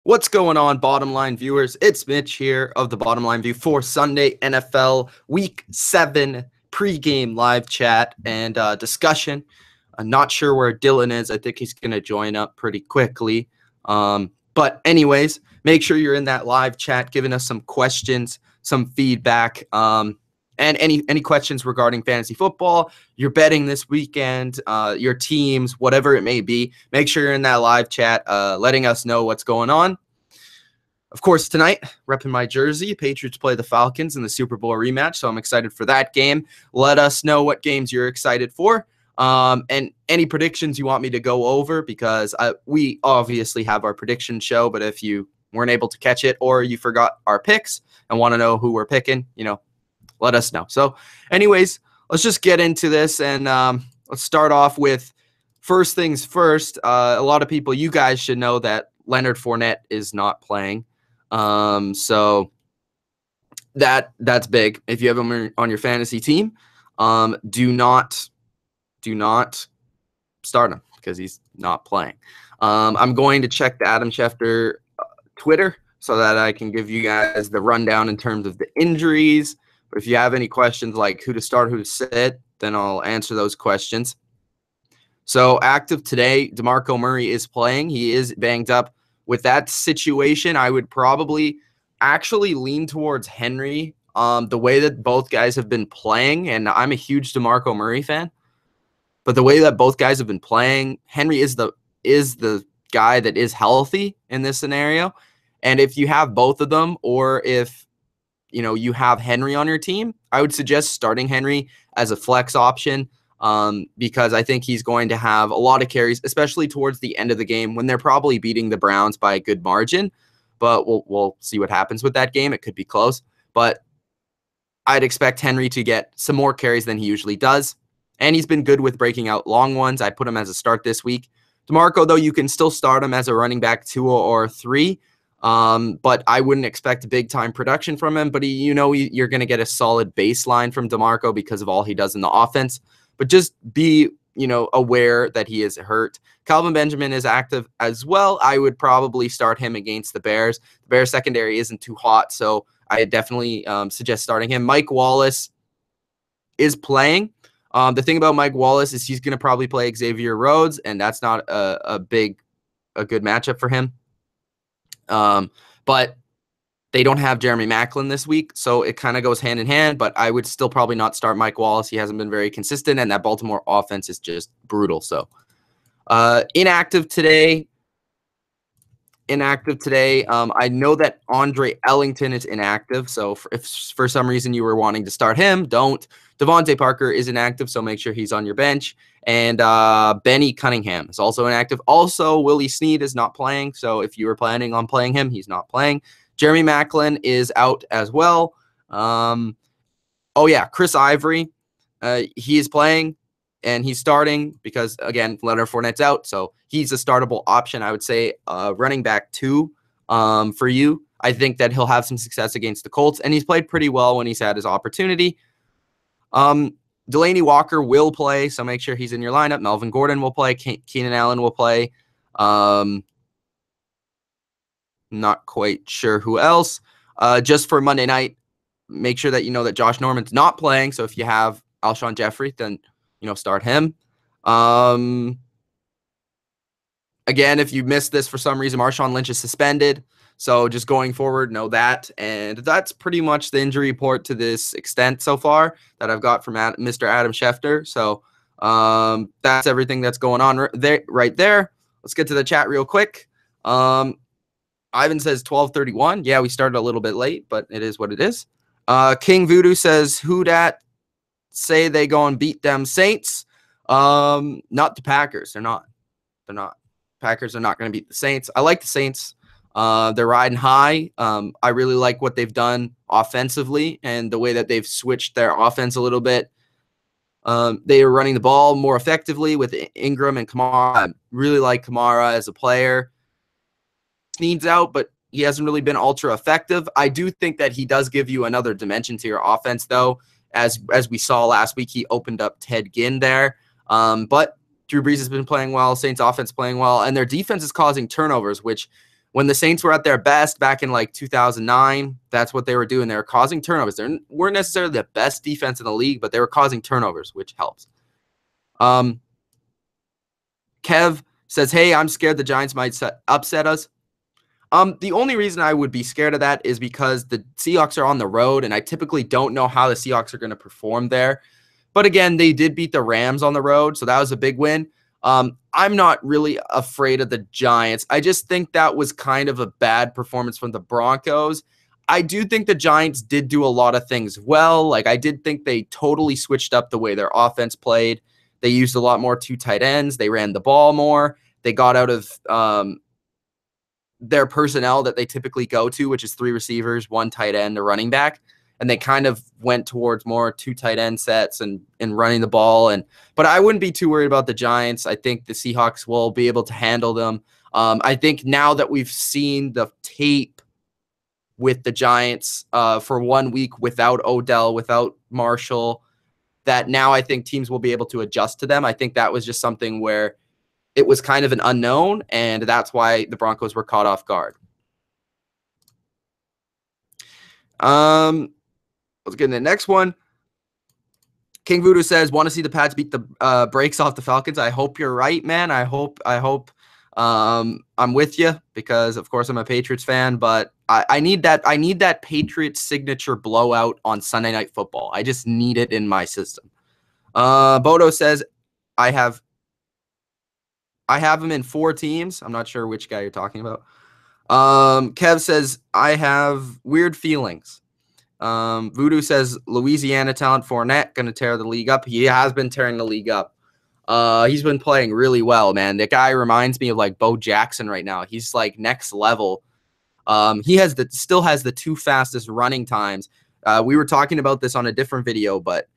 What's going on, Bottom Line viewers? It's Mitch here of the Bottom Line View for Sunday NFL Week 7 pregame live chat and discussion. I'm not sure where Dylan is. I think he's going to join up pretty quickly. But anyways, make sure you're in that live chat, giving us some questions, some feedback, and any questions regarding fantasy football, your betting this weekend, your teams, whatever it may be. Make sure you're in that live chat, letting us know what's going on. Of course, tonight, repping my jersey, Patriots play the Falcons in the Super Bowl rematch, so I'm excited for that game. Let us know what games you're excited for, and any predictions you want me to go over, because we obviously have our prediction show, but if you weren't able to catch it or you forgot our picks and want to know who we're picking, let us know. So anyways, let's just get into this, and let's start off with first things first. A lot of people, you guys should know that Leonard Fournette is not playing. So that's big. If you have him on your fantasy team, do not start him because he's not playing. I'm going to check the Adam Schefter Twitter so that I can give you guys the rundown in terms of the injuries. But if you have any questions like who to start, who to sit, then I'll answer those questions. So active today, DeMarco Murray is playing. He is banged up. With that situation, I would probably actually lean towards Henry. The way that both guys have been playing, and I'm a huge DeMarco Murray fan, but the way that both guys have been playing, Henry is the guy that is healthy in this scenario. And if you have both of them, or if you have Henry on your team, I would suggest starting Henry as a flex option. Because I think he's going to have a lot of carries, especially towards the end of the game when they're probably beating the Browns by a good margin. But we'll see what happens with that game. It could be close. But I'd expect Henry to get some more carries than he usually does. And he's been good with breaking out long ones. I put him as a start this week. DeMarco, though, you can still start him as a running back 2 or 3. But I wouldn't expect big-time production from him. But you're going to get a solid baseline from DeMarco because of all he does in the offense. But just be, aware that he is hurt. Calvin Benjamin is active as well. I would probably start him against the Bears. The Bears secondary isn't too hot, so I definitely suggest starting him. Mike Wallace is playing. The thing about Mike Wallace is he's going to probably play Xavier Rhodes, and that's not a good matchup for him. But they don't have Jeremy Maclin this week, so it kind of goes hand in hand, but I would still probably not start Mike Wallace. He hasn't been very consistent, and that Baltimore offense is just brutal. So inactive today. I know that Andre Ellington is inactive, so if for some reason you were wanting to start him, don't. Devontae Parker is inactive, so make sure he's on your bench. And Benny Cunningham is also inactive. Also, Willie Snead is not playing, so if you were planning on playing him, he's not playing. Jeremy Maclin is out as well. Chris Ivory, he is playing, and he's starting because, again, Leonard Fournette's out, so he's a startable option. I would say running back 2 for you. I think that he'll have some success against the Colts, and he's played pretty well when he's had his opportunity. Delaney Walker will play, so make sure he's in your lineup. Melvin Gordon will play. Keenan Allen will play. Not quite sure who else. Just for Monday night, make sure that you know that Josh Norman's not playing. So if you have Alshon Jeffrey, then start him. Again, if you missed this for some reason, Marshawn Lynch is suspended. So just going forward, know that. And that's pretty much the injury report to this extent so far that I've got from Mr. Adam Schefter. So that's everything that's going on right there. Let's get to the chat real quick. Ivan says 12:31. Yeah, we started a little bit late, but it is what it is. King Voodoo says, who dat say they go and beat them Saints? Not the Packers. They're not. Packers are not going to beat the Saints. I like the Saints. They're riding high. I really like what they've done offensively and the way that they've switched their offense a little bit. They are running the ball more effectively with Ingram and Kamara. I really like Kamara as a player. Needs out, but he hasn't really been ultra effective. I do think that he does give you another dimension to your offense, though. As we saw last week, he opened up Ted Ginn there. But Drew Brees has been playing well, Saints offense playing well, and their defense is causing turnovers, which When the Saints were at their best back in like 2009, that's what they were doing. They were causing turnovers. They weren't necessarily the best defense in the league, but they were causing turnovers, which helps. Kev says, hey, I'm scared the Giants might upset us. The only reason I would be scared of that is because the Seahawks are on the road, and I typically don't know how the Seahawks are going to perform there. But again, they did beat the Rams on the road, so that was a big win. I'm not really afraid of the Giants. I just think that was kind of a bad performance from the Broncos. I do think the Giants did do a lot of things well. Like, I did think they totally switched up the way their offense played. They used a lot more two tight ends. They ran the ball more. They got out of their personnel that they typically go to, which is 3 receivers, 1 tight end, a running back. And they kind of went towards more 2 tight end sets and running the ball. But I wouldn't be too worried about the Giants. I think the Seahawks will be able to handle them. I think now that we've seen the tape with the Giants for 1 week without Odell, without Marshall, that now I think teams will be able to adjust to them. I think that was just something where it was kind of an unknown, and that's why the Broncos were caught off guard. Let's get in the next one. King Voodoo says, want to see the Pats beat the brakes off the Falcons. I hope you're right, man. I hope I'm with you because, of course, I'm a Patriots fan, but I need that Patriots signature blowout on Sunday Night Football. I just need it in my system. Bodo says, I have him in 4 teams. I'm not sure which guy you're talking about. Kev says, I have weird feelings. Voodoo says, Louisiana talent Fournette going to tear the league up. He has been tearing the league up. He's been playing really well, man. The guy reminds me of like Bo Jackson right now. He's like next level. He still has the 2 fastest running times. We were talking about this on a different video, but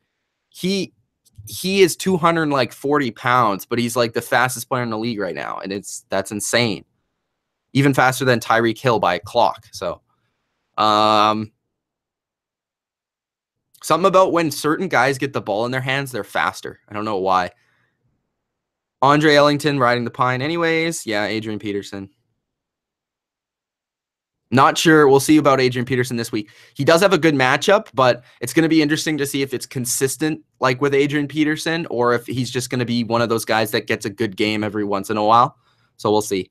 he is 240 pounds, but he's like the fastest player in the league right now, and that's insane. Even faster than Tyreek Hill by a clock. So, something about when certain guys get the ball in their hands, they're faster. I don't know why. Andre Ellington riding the pine anyways. Yeah, Adrian Peterson. Not sure. We'll see about Adrian Peterson this week. He does have a good matchup, but it's going to be interesting to see if it's consistent like with Adrian Peterson or if he's just going to be one of those guys that gets a good game every once in a while. So we'll see.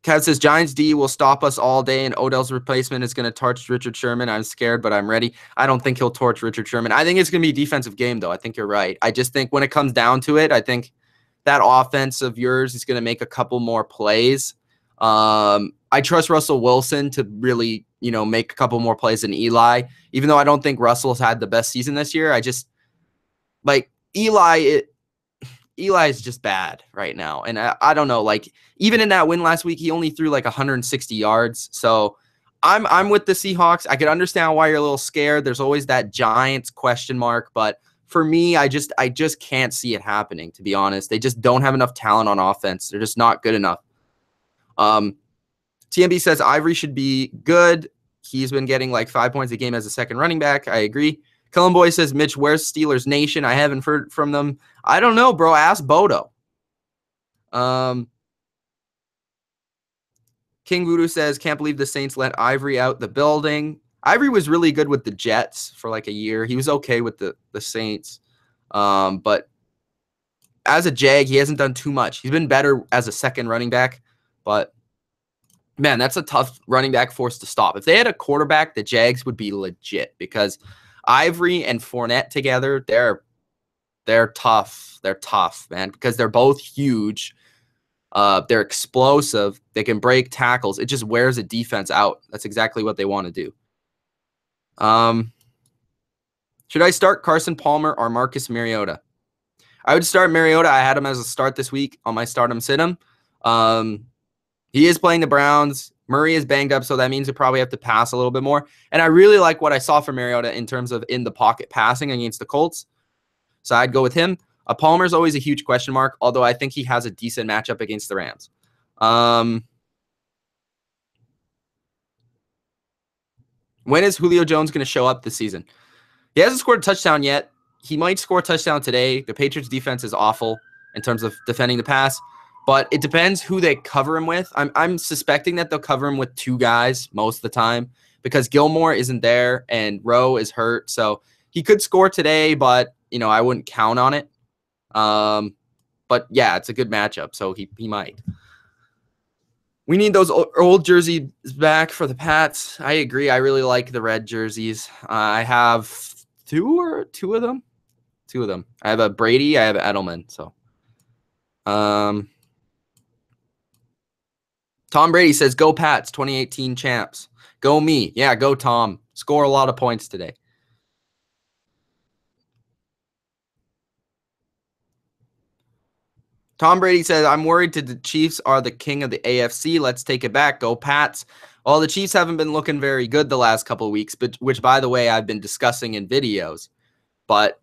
Kev says, Giants D will stop us all day, and Odell's replacement is going to torch Richard Sherman. I'm scared, but I'm ready. I don't think he'll torch Richard Sherman. I think it's going to be a defensive game, though. I think you're right. I just think when it comes down to it, I think that offense of yours is going to make a couple more plays. I trust Russell Wilson to really, make a couple more plays than Eli, even though I don't think Russell's had the best season this year. I just like Eli is just bad right now. And I don't know, like even in that win last week, he only threw like 160 yards. So I'm with the Seahawks. I could understand why you're a little scared. There's always that Giants question mark, but for me, I just can't see it happening, to be honest. They just don't have enough talent on offense. They're just not good enough. TMB says Ivory should be good. He's been getting like 5 points a game as a second running back. I agree. Cullen Boy says, Mitch, where's Steelers Nation? I haven't heard from them. I don't know, bro. Ask Bodo. King Voodoo says, can't believe the Saints let Ivory out the building. Ivory was really good with the Jets for like a year. He was okay with the Saints. But as a Jag, he hasn't done too much. He's been better as a second running back. But, man, that's a tough running back force to stop. If they had a quarterback, the Jags would be legit because Ivory and Fournette together, they're tough. They're tough, man, because they're both huge. They're explosive. They can break tackles. It just wears a defense out. That's exactly what they want to do. Should I start Carson Palmer or Marcus Mariota? I would start Mariota. I had him as a start this week on my start-'em sit-'em. He is playing the Browns. Murray is banged up, so that means you probably have to pass a little bit more. And I really like what I saw from Mariota in terms of in-the-pocket passing against the Colts. So I'd go with him. Palmer's always a huge question mark, although I think he has a decent matchup against the Rams. When is Julio Jones going to show up this season? He hasn't scored a touchdown yet. He might score a touchdown today. The Patriots defense is awful in terms of defending the pass. But it depends who they cover him with. I'm suspecting that they'll cover him with 2 guys most of the time because Gilmore isn't there and Rowe is hurt. So he could score today, but, you know, I wouldn't count on it. But, yeah, it's a good matchup, so he might. We need those old jerseys back for the Pats. I agree. I really like the red jerseys. I have two of them. I have a Brady. I have an Edelman. So, Tom Brady says, "Go Pats, 2018 champs. Go me." Yeah, go Tom. Score a lot of points today. Tom Brady says, "I'm worried the Chiefs are the king of the AFC. Let's take it back. Go Pats." Well, the Chiefs haven't been looking very good the last couple of weeks, but which, by the way, I've been discussing in videos. But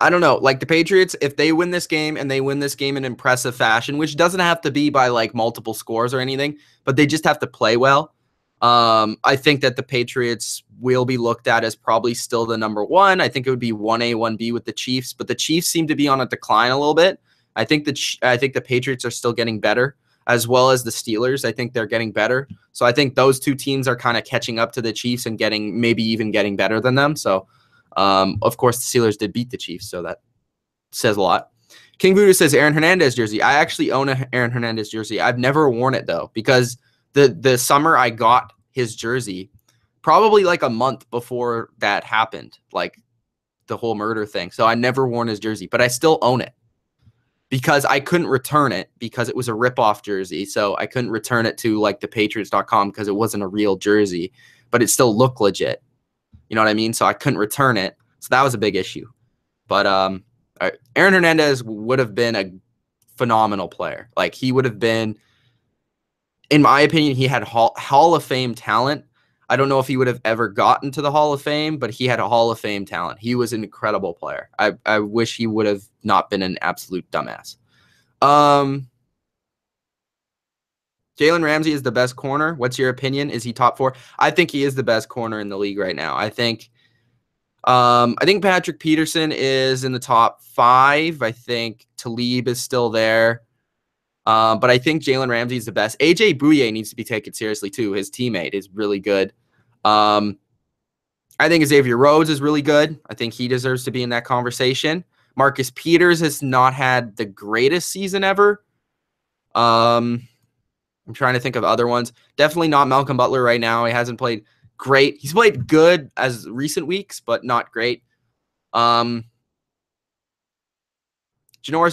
I don't know. Like the Patriots, if they win this game and they win this game in impressive fashion, which doesn't have to be by like multiple scores or anything, but they just have to play well. I think that the Patriots will be looked at as probably still the number 1. I think it would be 1A, 1B with the Chiefs, but the Chiefs seem to be on a decline a little bit. I think the Patriots are still getting better, as well as the Steelers. I think they're getting better. So I think those 2 teams are kind of catching up to the Chiefs and maybe even getting better than them. So, of course, the Steelers did beat the Chiefs, so that says a lot. King Voodoo says Aaron Hernandez jersey. I actually own a Aaron Hernandez jersey. I've never worn it though, because the summer I got his jersey, probably like a month before that happened, like the whole murder thing. So I never worn his jersey, but I still own it because I couldn't return it because it was a rip-off jersey. So I couldn't return it to like thepatriots.com because it wasn't a real jersey, but it still looked legit. You know what I mean? So I couldn't return it. So that was a big issue. But Aaron Hernandez would have been a phenomenal player. Like he would have been, in my opinion, he had Hall of Fame talent. I don't know if he would have ever gotten to the Hall of Fame, but he had a Hall of Fame talent. He was an incredible player. I wish he would have not been an absolute dumbass. Jalen Ramsey is the best corner. What's your opinion? Is he top 4? I think he is the best corner in the league right now. I think Patrick Peterson is in the top 5. I think Talib is still there. But I think Jalen Ramsey is the best. A.J. Bouye needs to be taken seriously, too. His teammate is really good. I think Xavier Rhodes is really good. I think he deserves to be in that conversation. Marcus Peters has not had the greatest season ever. I'm trying to think of other ones. Definitely not Malcolm Butler right now. He hasn't played great. He's played good as recent weeks, but not great. Janoris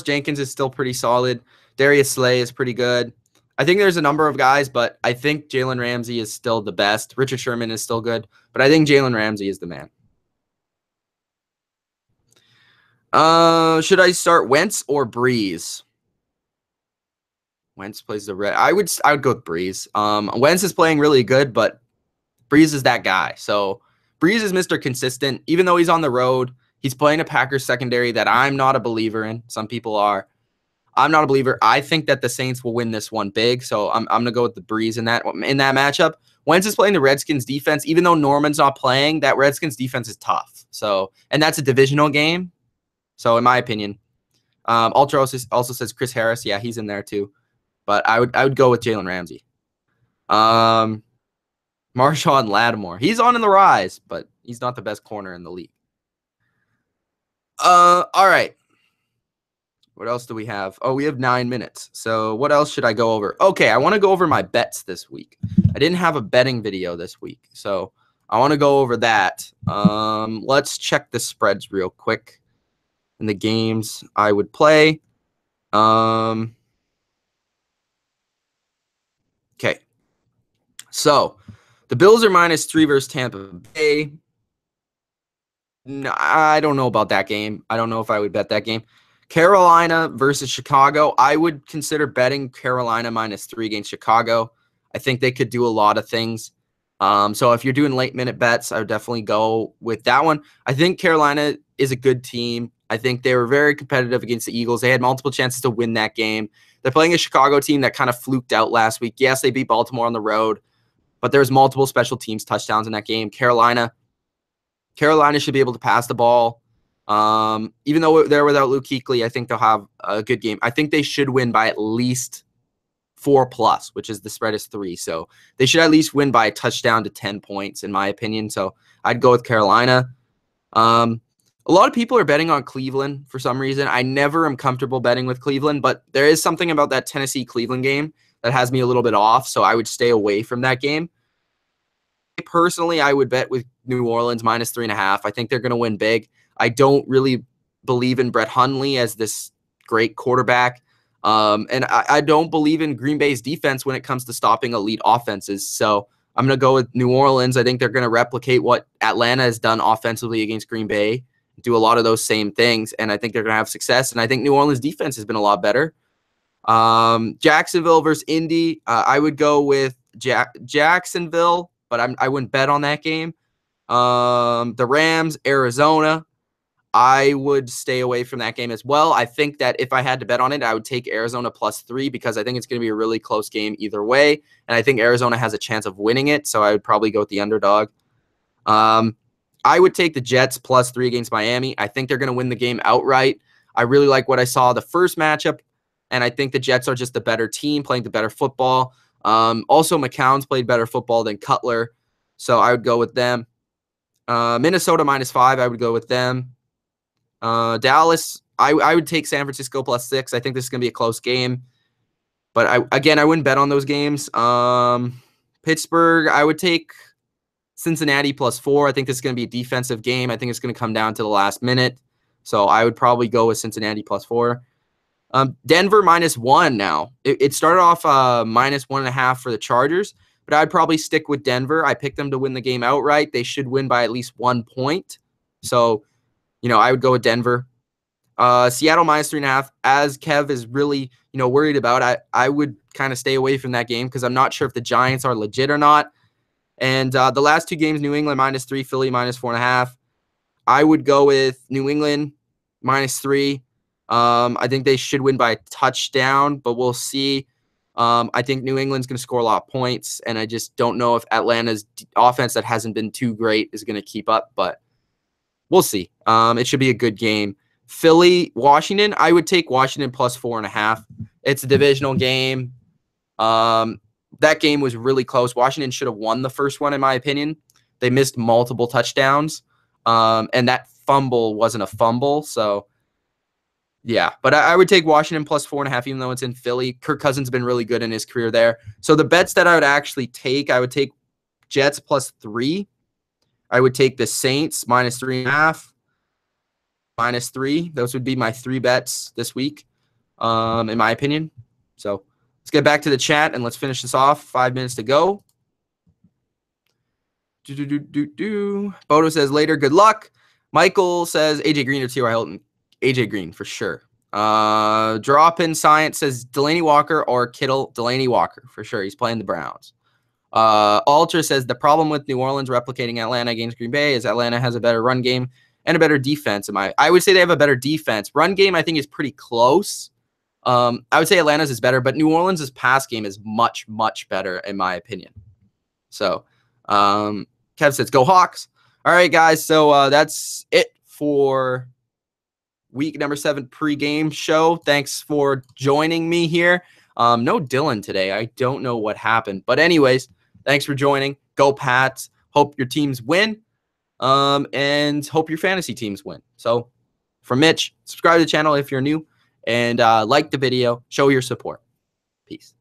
Jenkins is still pretty solid. Darius Slay is pretty good. I think there's a number of guys, but I think Jalen Ramsey is still the best. Richard Sherman is still good, but I think Jalen Ramsey is the man. Should I start Wentz or Breeze? Wentz plays the red. I would go with Breeze. Wentz is playing really good, but Breeze is that guy. So Breeze is Mr. Consistent. Even though he's on the road, he's playing a Packers secondary that I'm not a believer in. Some people are. I'm not a believer. I think that the Saints will win this one big, so I'm going to go with the Breeze in that matchup. Wentz is playing the Redskins defense. Even though Norman's not playing, that Redskins defense is tough. So, and that's a divisional game. So, in my opinion, Ultra also says Chris Harris. Yeah, he's in there too. But I would go with Jalen Ramsey. Marshawn Lattimore. He's on in the rise, but he's not the best corner in the league. All right. What else do we have? Oh, we have 9 minutes. So what else should I go over? Okay, I want to go over my bets this week. I didn't have a betting video this week, so I want to go over that. Let's check the spreads real quick in the games I would play. Okay. So the Bills are -3 versus Tampa Bay. No, I don't know about that game. I don't know if I would bet that game. Carolina versus Chicago. I would consider betting Carolina -3 against Chicago. I think they could do a lot of things. So if you're doing late-minute bets, I would definitely go with that one. I think Carolina is a good team. I think they were very competitive against the Eagles. They had multiple chances to win that game. They're playing a Chicago team that kind of fluked out last week. Yes, they beat Baltimore on the road, but there's multiple special teams touchdowns in that game. Carolina should be able to pass the ball. Even though they're without Luke Kuechly, I think they'll have a good game. I think they should win by at least 4+, which is the spread is 3. So they should at least win by a touchdown to 10 points, in my opinion. So I'd go with Carolina. A lot of people are betting on Cleveland for some reason. I never am comfortable betting with Cleveland, but there is something about that Tennessee-Cleveland game that has me a little bit off, so I would stay away from that game. Personally, I would bet with New Orleans minus 3.5. I think they're going to win big. I don't really believe in Brett Hundley as this great quarterback. And I don't believe in Green Bay's defense when it comes to stopping elite offenses. So I'm going to go with New Orleans. I think they're going to replicate what Atlanta has done offensively against Green Bay, do a lot of those same things, and I think they're going to have success. And I think New Orleans' defense has been a lot better. Jacksonville versus Indy. I would go with Jacksonville, but I wouldn't bet on that game. The Rams, Arizona. I would stay away from that game as well. I think that if I had to bet on it, I would take Arizona +3 because I think it's going to be a really close game either way. And I think Arizona has a chance of winning it, so I would probably go with the underdog. I would take the Jets +3 against Miami. I think they're going to win the game outright. I really like what I saw the first matchup, and I think the Jets are just the better team, playing the better football. Also, McCown's played better football than Cutler, so I would go with them. Minnesota -5, I would go with them. Dallas, I would take San Francisco +6. I think this is going to be a close game. But I wouldn't bet on those games. Pittsburgh, I would take Cincinnati +4. I think this is going to be a defensive game. I think it's going to come down to the last minute. So I would probably go with Cincinnati +4. Denver -1 now. It started off -1.5 for the Chargers, but I'd probably stick with Denver. I picked them to win the game outright. They should win by at least 1 point. So, I would go with Denver. Seattle -3.5. As Kev is really, worried about, I would kind of stay away from that game because I'm not sure if the Giants are legit or not. And the last 2 games, New England -3, Philly -4.5. I would go with New England -3. I think they should win by a touchdown, but we'll see. I think New England's going to score a lot of points, and I just don't know if Atlanta's offense that hasn't been too great is going to keep up, but we'll see. It should be a good game. Philly, Washington, I would take Washington +4.5. It's a divisional game. That game was really close. Washington should have won the first one, in my opinion. They missed multiple touchdowns, and that fumble wasn't a fumble. So, yeah. But I would take Washington +4.5, even though it's in Philly. Kirk Cousins has been really good in his career there. So the bets that I would actually take, I would take Jets +3. I would take the Saints -3.5, -3. Those would be my 3 bets this week, in my opinion. So let's get back to the chat and let's finish this off. 5 minutes to go. Bodo says later, good luck. Michael says AJ Green or T.Y. Hilton. AJ Green for sure. Drop in Science says Delaney Walker or Kittle. Delaney Walker for sure. He's playing the Browns. Alter says the problem with New Orleans replicating Atlanta against Green Bay is Atlanta has a better run game and a better defense. I would say they have a better defense. Run game, I think, is pretty close. I would say Atlanta's is better, but New Orleans' pass game is much, much better, in my opinion. So, Kev says, go Hawks. All right, guys. So that's it for week number 7 pregame show. Thanks for joining me here. No Dylan today. I don't know what happened. But anyways, thanks for joining. Go Pats. Hope your teams win. And hope your fantasy teams win. So from Mitch, subscribe to the channel if you're new. And like the video. Show your support. Peace.